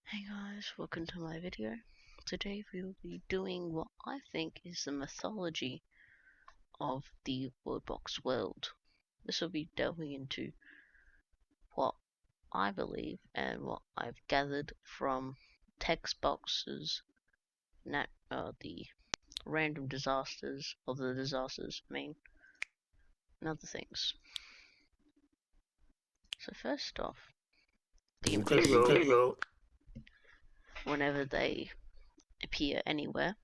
Hey guys, welcome to my video. Today we'll be doing what I think is the mythology of the Worldbox world. This will be delving into what I believe and what I've gathered from text boxes, the random disasters of the disasters, and other things. So first off, demons. Whenever they appear anywhere,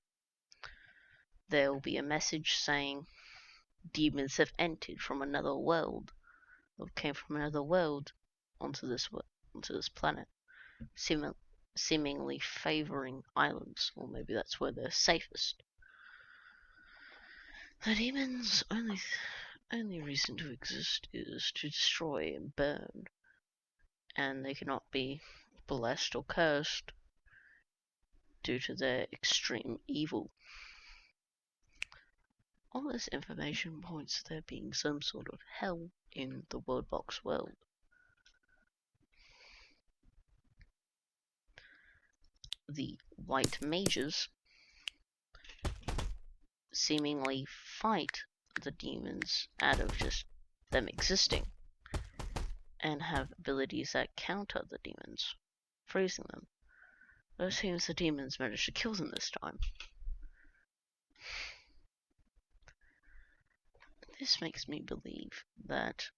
there will be a message saying demons have entered from another world, or came from another world onto this planet, seemingly favoring islands, or maybe that's where they're safest. The demons' only reason to exist is to destroy and burn, and they cannot be blessed or cursed due to their extreme evil. All this information points to there being some sort of hell in the Worldbox world. The white mages seemingly fight the demons out of just them existing, and have abilities that counter the demons, freezing them. Though it seems the demons managed to kill them this time. This makes me believe that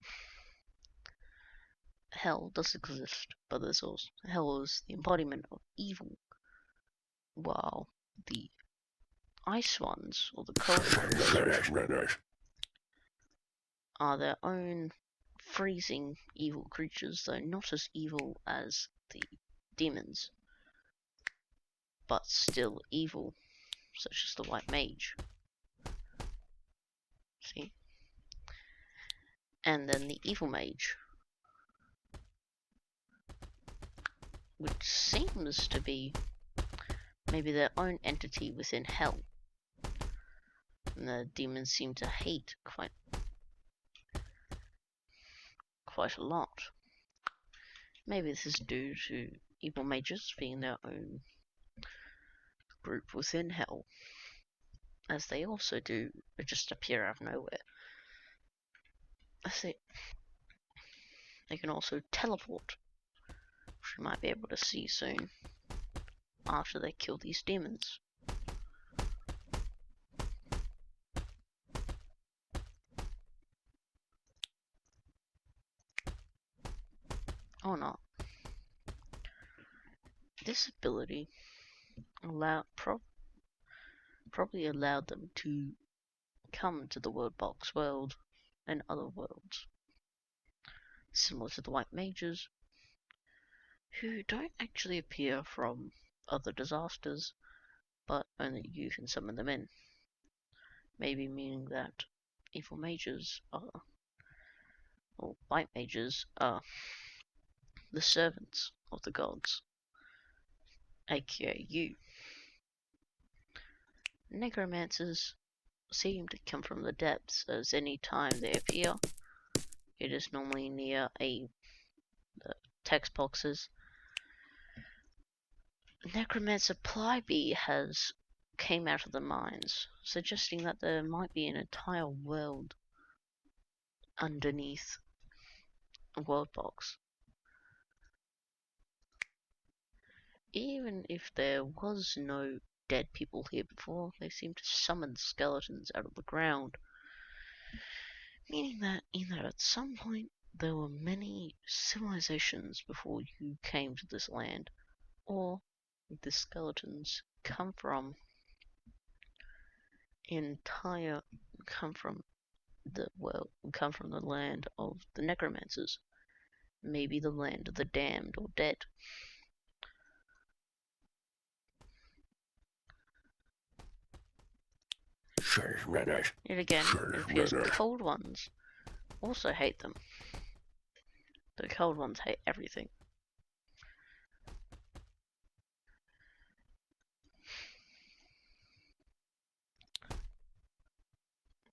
hell does exist, but there's also hell is the embodiment of evil, while the ice ones, or the cold ones, are their own freezing evil creatures, though not as evil as the demons, but still evil, such as the white mage. See? And then the evil mage, which seems to be maybe their own entity within hell. And the demons seem to hate quite a lot. Maybe this is due to evil mages being their own group within hell, as they also do just appear out of nowhere. I see. They can also teleport, which we might be able to see soon after they kill these demons. Or not. This ability probably allowed them to come to the Worldbox world and other worlds, similar to the white mages, who don't actually appear from other disasters, but only you can summon them in. Maybe meaning that evil mages are, or white mages are, the servants of the gods, aka you. Necromancers seem to come from the depths, as any time they appear, it is normally near the text boxes. Necromancer Plyby has came out of the mines, suggesting that there might be an entire world underneath a Worldbox. Even if there was no dead people here before, they seem to summon skeletons out of the ground, meaning that either at some point there were many civilizations before you came to this land, or the skeletons come from the land of the Necromancers, maybe the land of the damned or dead. Yet again, it appears cold ones also hate them. The cold ones hate everything.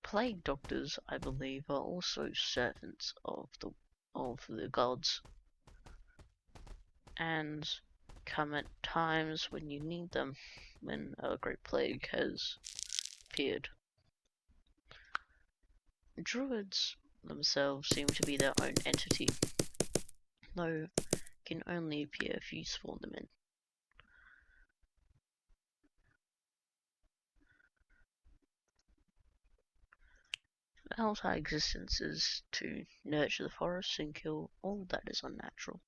Plague doctors, I believe, are also servants of the gods, and come at times when you need them, when a great plague has appeared. Druids themselves seem to be their own entity, though can only appear if you spawn them in. Their entire existence is to nurture the forests and kill all that is unnatural,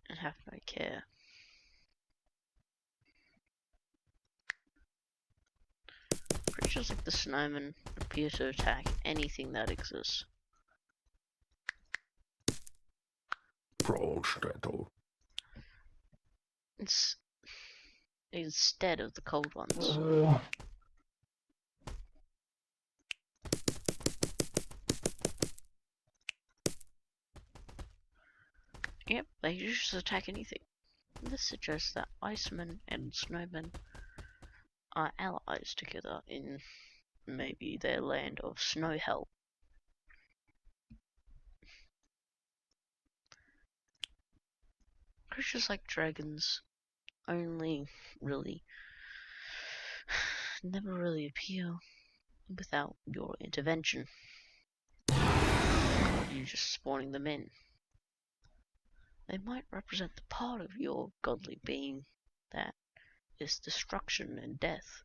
and have no care. Creatures like the snowmen appear to attack anything that exists. It's instead of the cold ones. Yep, they just attack anything. This suggests that icemen and snowmen are allies together in maybe their land of snow hell. Creatures like dragons only really never really appear without your intervention. You just spawning them in. They might represent the part of your godly being that is destruction and death.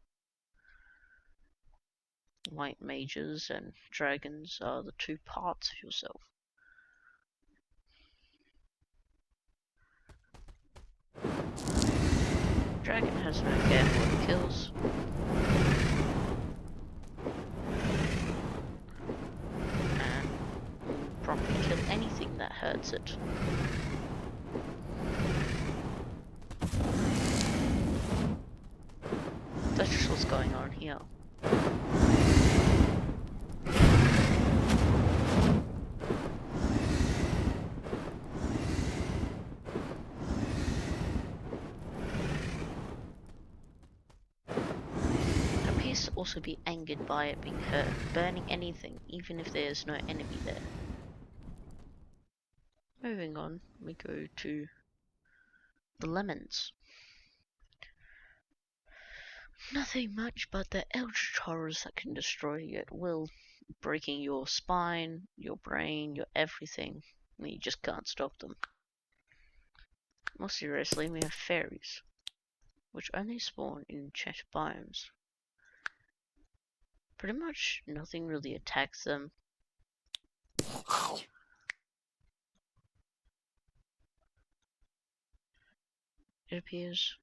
White mages and dragons are the two parts of yourself. Dragon has no care for what it kills. And will probably kill anything that hurts it. That's just what's going on here. It appears to also be angered by it being hurt, burning anything, even if there's no enemy there. Moving on, we go to the lemons. Nothing much but the eldritch horrors that can destroy you at will, breaking your spine, your brain, your everything, and you just can't stop them. More seriously, we have fairies, which only spawn in chat biomes. Pretty much nothing really attacks them. It appears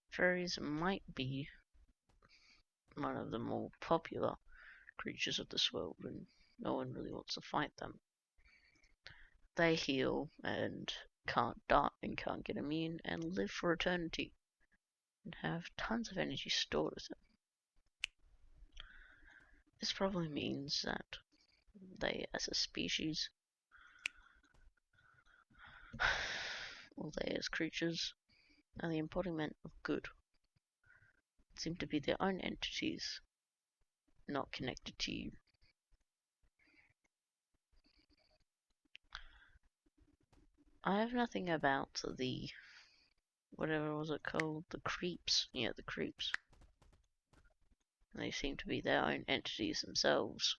fairies might be one of the more popular creatures of this world, and no one really wants to fight them. They heal and can't die and can't get immune and live for eternity and have tons of energy stored with them. This probably means that they, as a species, or they as creatures, are the embodiment of good. Seem to be their own entities, not connected to you. I have nothing about the, whatever was it called, the creeps. Yeah, the creeps. They seem to be their own entities themselves,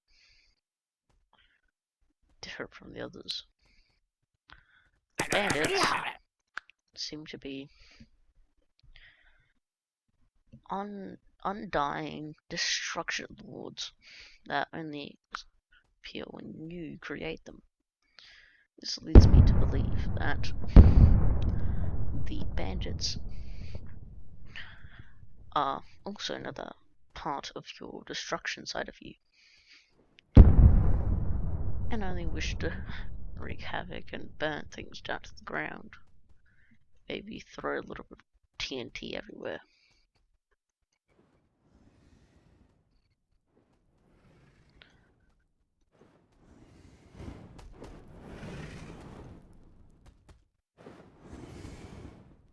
different from the others. Bandits seem to be undying destruction lords that only appear when you create them. This leads me to believe that the bandits are also another part of your destruction side of you, and only wish to wreak havoc and burn things down to the ground. Maybe throw a little bit of TNT everywhere.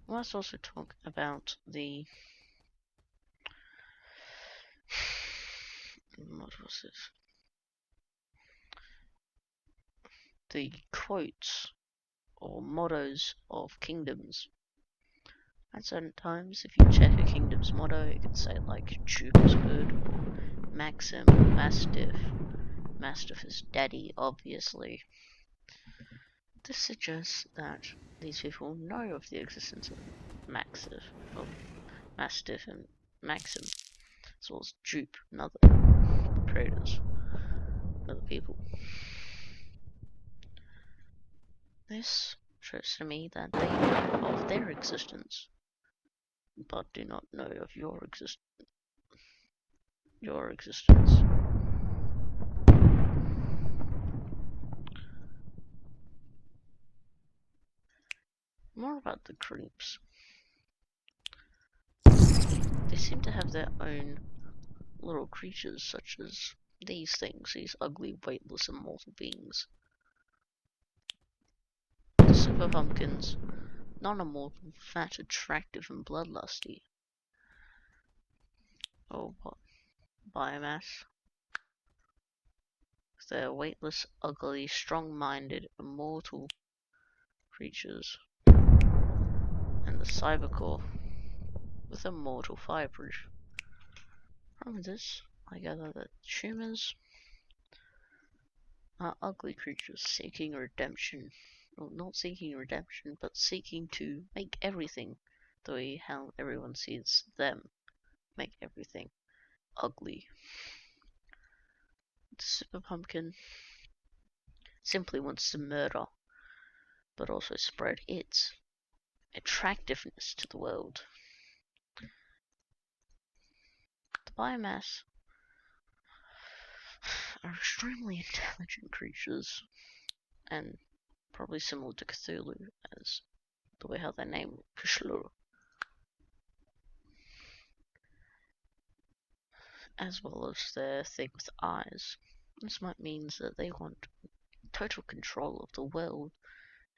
Let's also talk about the... what was this? the quotes or mottos of kingdoms. At certain times, if you check a kingdom's motto, it can say like Duke is good, or Maxim, Mastiff. Mastiff is daddy, obviously. This suggests that these people know of the existence of Mastiff and Maxim, as well as Dupe and other creators, other people. This shows to me that they know of their existence, but do not know of your existence. More about the creeps. They seem to have their own little creatures, such as these things, these ugly, weightless, immortal beings. The super pumpkins, non-immortal, fat, attractive, and bloodlusty. Oh, what? Biomass. They're weightless, ugly, strong-minded, immortal creatures. And the cybercore, with immortal fireproof. From this, I gather that humans are ugly creatures seeking redemption. Well, not seeking redemption, but seeking to make everything the way how everyone sees them. Make everything ugly. The super pumpkin simply wants to murder, but also spread its attractiveness to the world. The biomass are extremely intelligent creatures, and probably similar to Cthulhu as the way how they name Cthulhu, as well as their thing with eyes. This might mean that they want total control of the world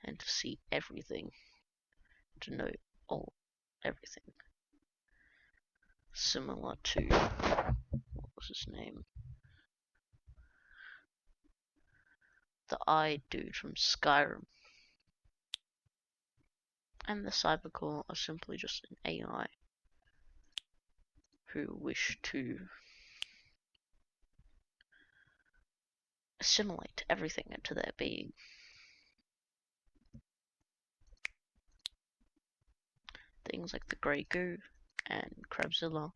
and to see everything, to know everything. Similar to, what was his name? The Eye dude from Skyrim. And the Cybercore are simply just an AI who wish to assimilate everything into their being. Things like the Grey Goo and Crabzilla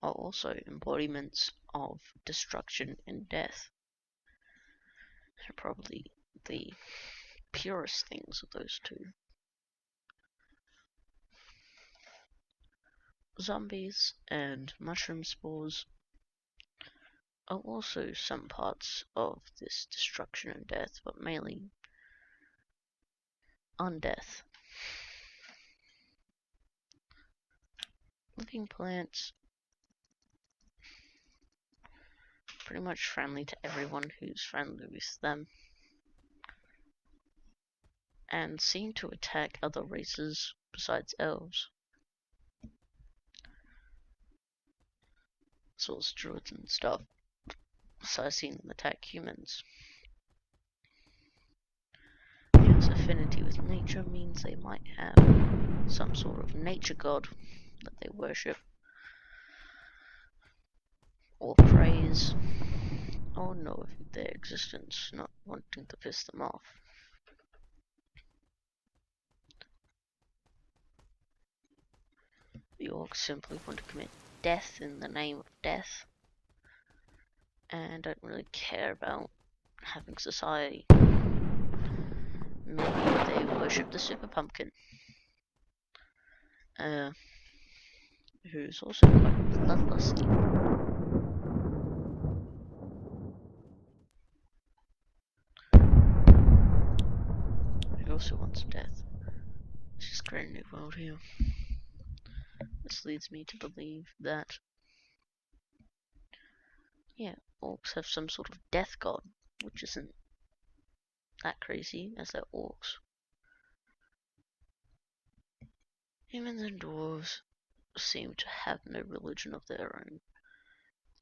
are also embodiments of destruction and death. They're probably the purest things of those two. Zombies and mushroom spores are also some parts of this destruction and death, but mainly undeath. Living plants, pretty much friendly to everyone who's friendly with them, and seem to attack other races besides elves, as well as druids and stuff. So I've seen them attack humans. This affinity with nature means they might have some sort of nature god that they worship or praise, or know of their existence, not wanting to piss them off. The orcs simply want to commit death in the name of death, and don't really care about having society. Maybe they worship the super pumpkin, who's also quite bloodlusty. He also wants death. Let's just create a new world here. This leads me to believe that, yeah, orcs have some sort of death god, which isn't that crazy as they're orcs. Humans and dwarves seem to have no religion of their own.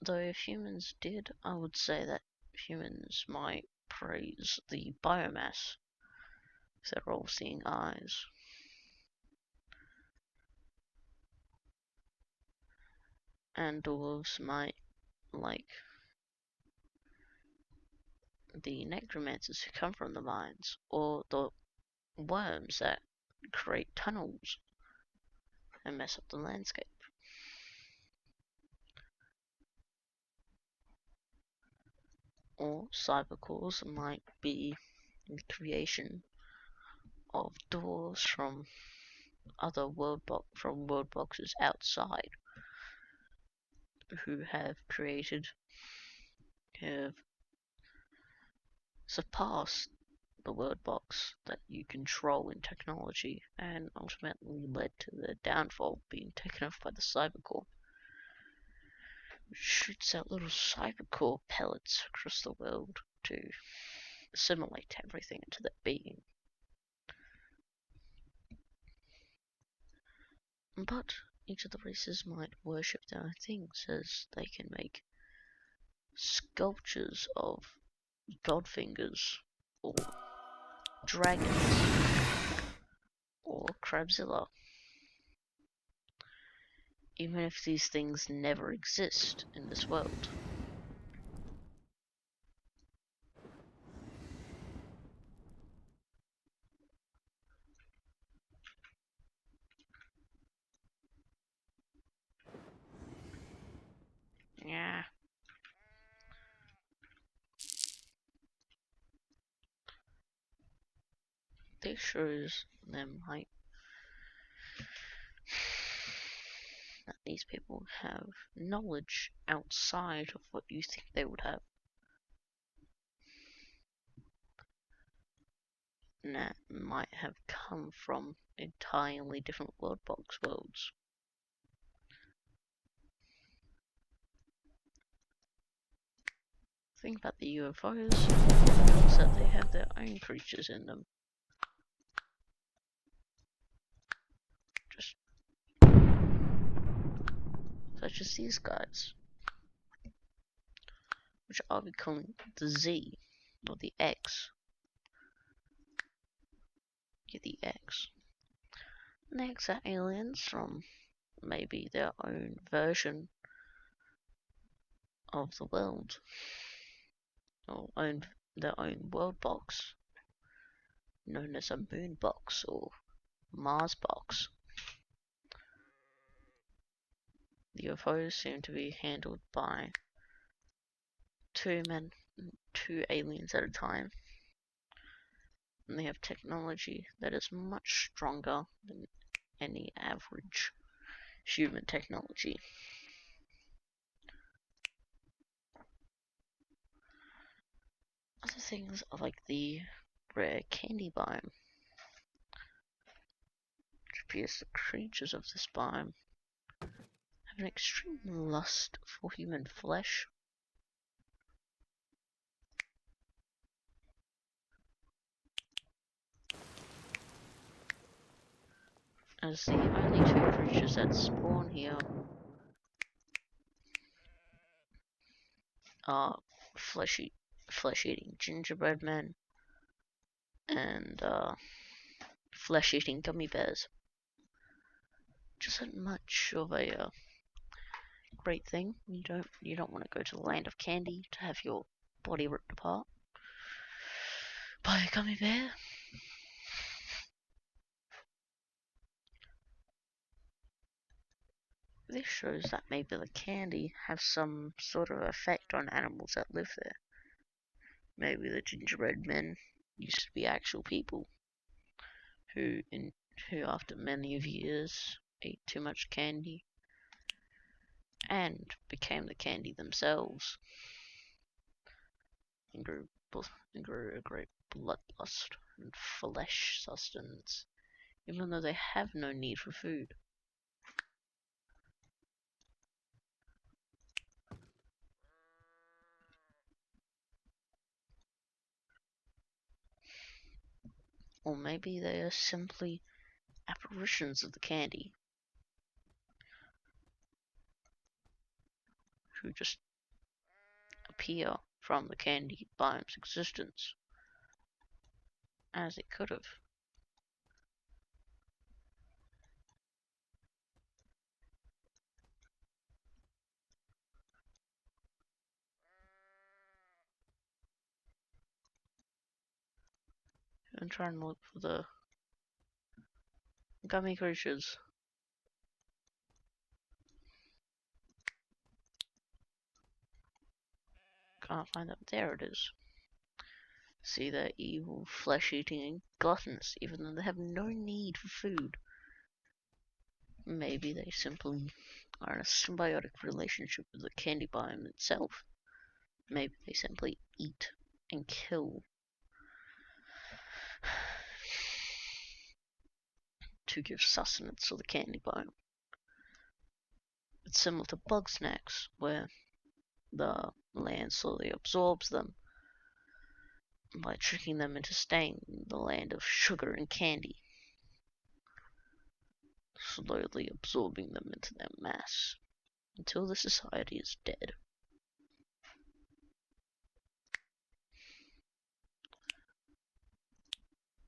Though if humans did, I would say that humans might praise the biomass, their all-seeing eyes. And dwarves might like the necromancers who come from the mines, or the worms that create tunnels and mess up the landscape. Or cybercores might be the creation of dwarves from other worldboxes outside who have surpassed the Worldbox that you control in technology, and ultimately led to their downfall being taken off by the Cybercore, which shoots out little Cybercore pellets across the world to assimilate everything into their being. But each of the races might worship their own things, as they can make sculptures of godfingers, or dragons, or Crabzilla, even if these things never exist in this world. Yeah. This shows them like that these people have knowledge outside of what you think they would have. And that might have come from entirely different Worldbox worlds. The thing about the UFOs is that they have their own creatures in them. Such as these guys, which I'll be calling the Z, or the X. Yeah, the X. And the X are aliens from maybe their own version of the world, or their own world box, known as a moon box or Mars box. The UFOs seem to be handled by two aliens at a time, and they have technology that is much stronger than any average human technology. Other things are like the rare candy biome, which appears the creatures of this biome have an extreme lust for human flesh. As the only two creatures that spawn here are flesh-eating gingerbread men and flesh-eating gummy bears. Which isn't much of a great thing. You don't want to go to the land of candy to have your body ripped apart by a gummy bear. This shows that maybe the candy has some sort of effect on animals that live there. Maybe the gingerbread men used to be actual people who after many of years ate too much candy and became the candy themselves and grew a great bloodlust and flesh sustenance, even though they have no need for food. Or maybe they are simply apparitions of the candy who just appear from the candy biome's existence, as it could have. I'm trying to look for the Gummy Creatures. Can't find them. There it is. See, they're evil, flesh-eating, and gluttonous, even though they have no need for food. Maybe they simply are in a symbiotic relationship with the candy biome itself. Maybe they simply eat and kill to give sustenance to the candy biome. It's similar to bug snacks, where the land slowly absorbs them by tricking them into staying in the land of sugar and candy, slowly absorbing them into their mass until the society is dead.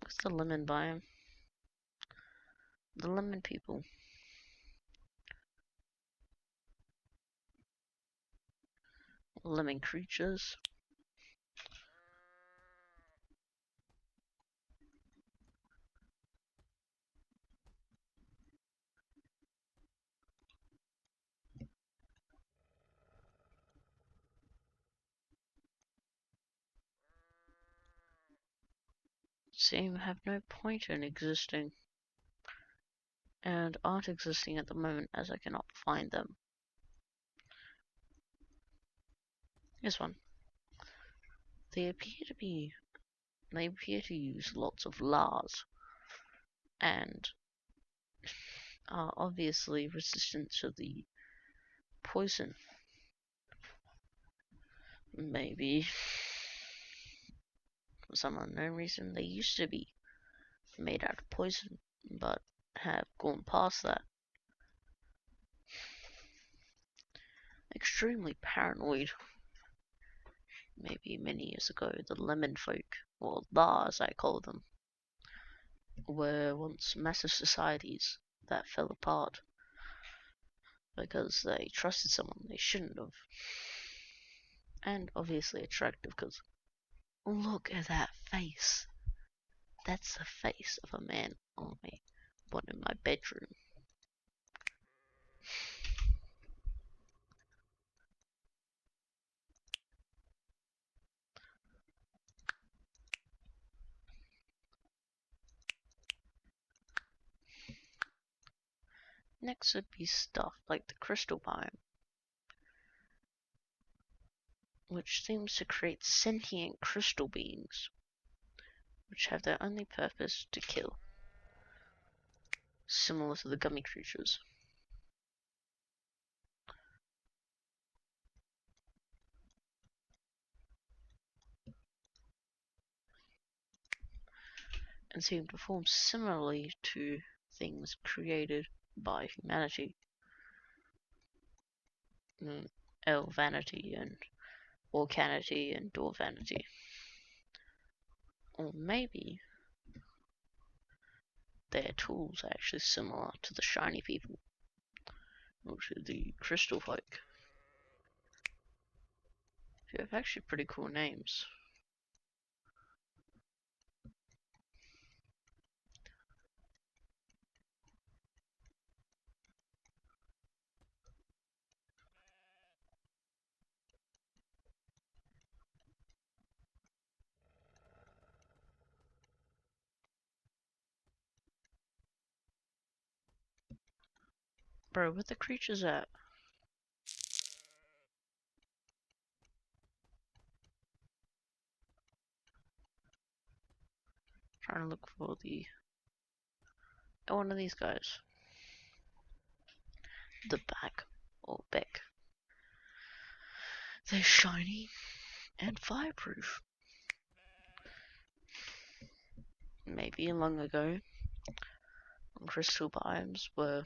What's the lemon biome? The lemon people. Lemon creatures. Seem to have no point in existing, and aren't existing at the moment as I cannot find them. Here's one. They appear to use lots of Lars, and are obviously resistant to the poison. Maybe for some unknown reason they used to be made out of poison, but have gone past that. Extremely paranoid. Maybe many years ago, the lemon folk, or Lars I call them, were once massive societies that fell apart because they trusted someone they shouldn't have. And obviously attractive, because look at that face. That's the face of a man I want in my bedroom. Next would be stuff like the crystal biome, which seems to create sentient crystal beings, which have their only purpose to kill, similar to the Gummy Creatures. And seem to form similarly to things created by humanity. Elvanity and Orcanity and Dwarvanity. Or maybe their tools are actually similar to the shiny people, or to the crystal folk, who have actually pretty cool names. Bro, where the creatures at? Trying to look for the... Oh, one of these guys. The back, or beck. They're shiny and fireproof. Maybe long ago, crystal biomes were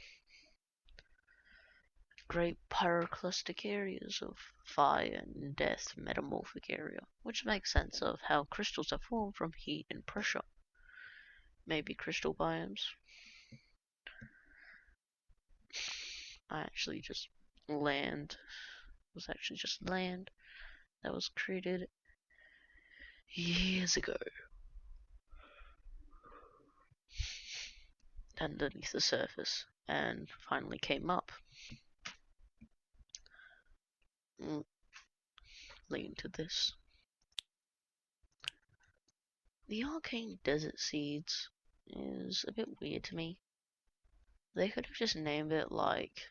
great pyroclastic areas of fire and death metamorphic area, which makes sense of how crystals are formed from heat and pressure. Maybe crystal biomes. Land was actually just land that was created years ago underneath the surface and finally came up, leading to this. The Arcane Desert seeds is a bit weird to me. They could have just named it like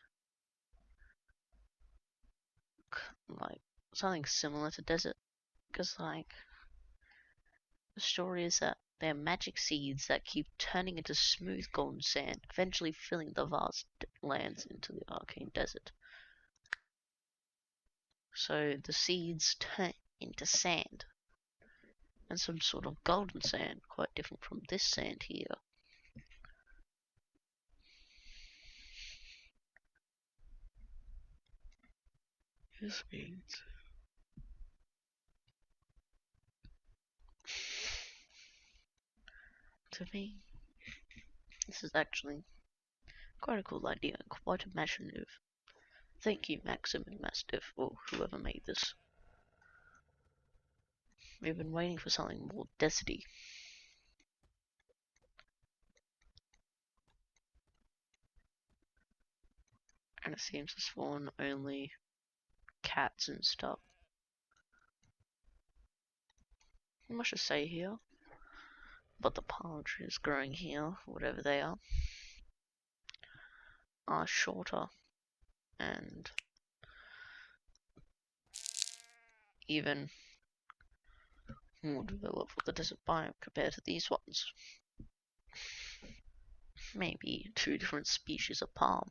something similar to desert, because like the story is that they're magic seeds that keep turning into smooth golden sand, eventually filling the vast lands into the Arcane Desert. So the seeds turn into sand, and some sort of golden sand, quite different from this sand here. This means to me, this is actually quite a cool idea, quite imaginative. Thank you, Maxim and Mastiff, or whoever made this. We've been waiting for something more deserty. And it seems to spawn only cats and stuff. Not much to say here, but the palm trees growing here, whatever they are shorter and even more developed for the desert biome compared to these ones. Maybe 2 different species of palm.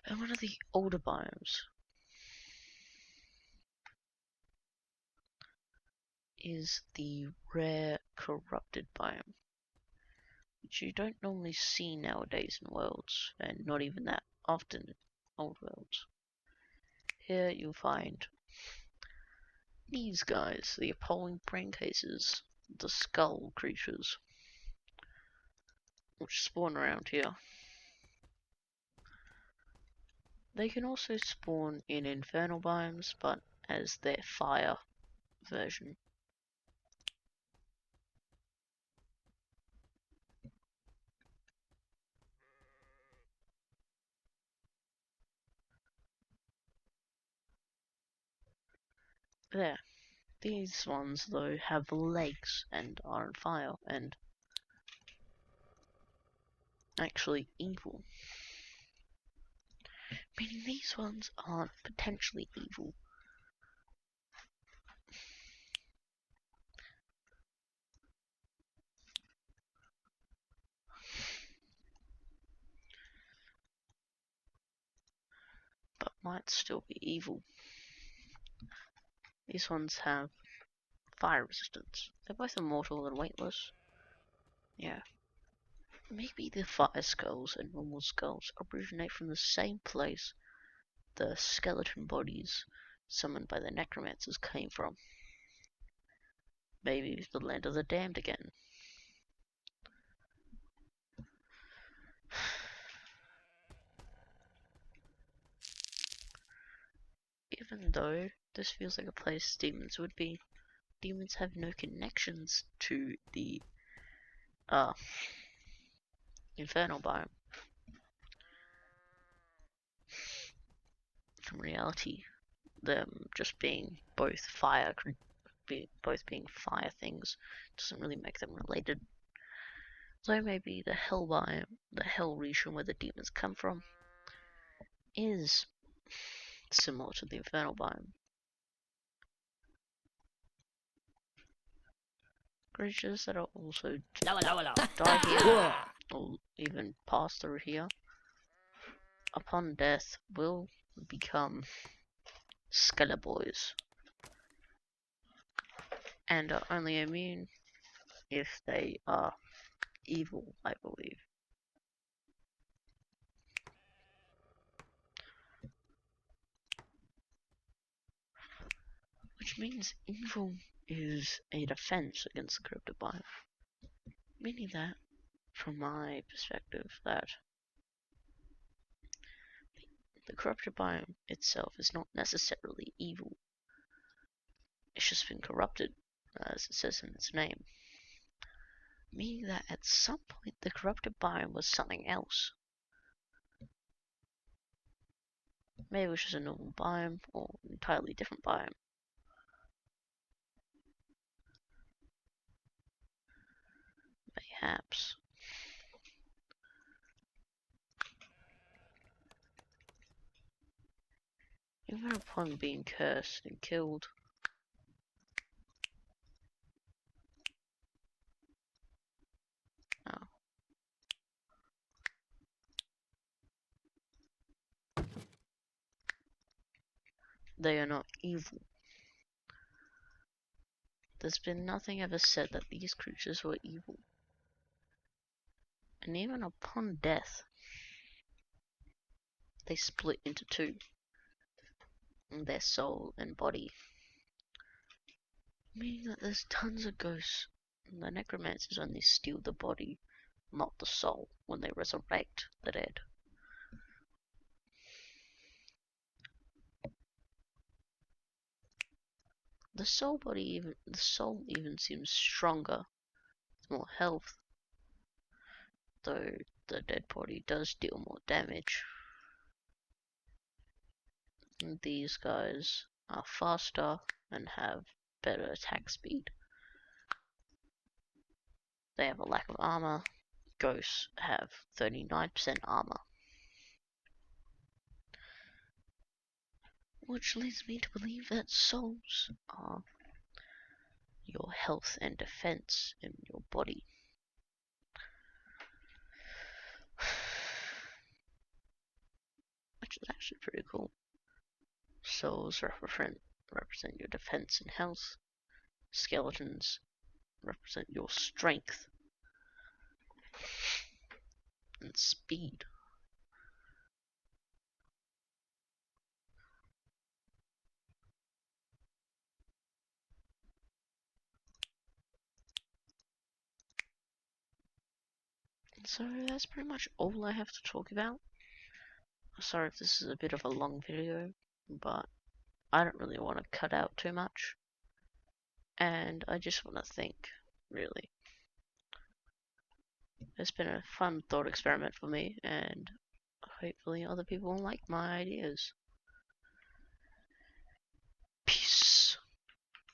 And one of the older biomes is the rare corrupted biome, which you don't normally see nowadays in worlds, and not even that often in old worlds. Here you'll find these guys, the appalling brain cases, the skull creatures, which spawn around here. They can also spawn in infernal biomes, but as their fire version. There. These ones, though, have legs and are on fire and actually evil. Meaning these ones aren't potentially evil. But might still be evil. These ones have fire resistance. They're both immortal and weightless. Yeah. Maybe the fire skulls and normal skulls originate from the same place the skeleton bodies summoned by the Necromancers came from. Maybe the land of the damned again. Even though this feels like a place demons would be, demons have no connections to the infernal biome. In reality, them just being both being fire things doesn't really make them related. So maybe the hell biome, the hell region where the demons come from, is similar to the infernal biome. Creatures that are also die here, or even pass through here, upon death will become Skeleborgs, and are only immune if they are evil, I believe. Which means evil is a defense against the corrupted biome. Meaning that, from my perspective, that the corrupted biome itself is not necessarily evil. It's just been corrupted, as it says in its name. Meaning that at some point the corrupted biome was something else. Maybe it was just a normal biome, or an entirely different biome. Perhaps. Even upon being cursed and killed, oh. They are not evil. There's been nothing ever said that these creatures were evil. And even upon death, they split into two. Their soul and body. Meaning that there's tons of ghosts. And the Necromancers only steal the body, not the soul, when they resurrect the dead. The soul even seems stronger, with more health, though the dead body does deal more damage. And these guys are faster and have better attack speed. They have a lack of armor. Ghosts have 39% armor. Which leads me to believe that souls are your health and defense in your body. Which is actually pretty cool. Souls represent your defense and health. Skeletons represent your strength and speed. So that's pretty much all I have to talk about. Sorry if this is a bit of a long video, but I don't really want to cut out too much. And I just want to think, really. It's been a fun thought experiment for me, and hopefully other people will like my ideas.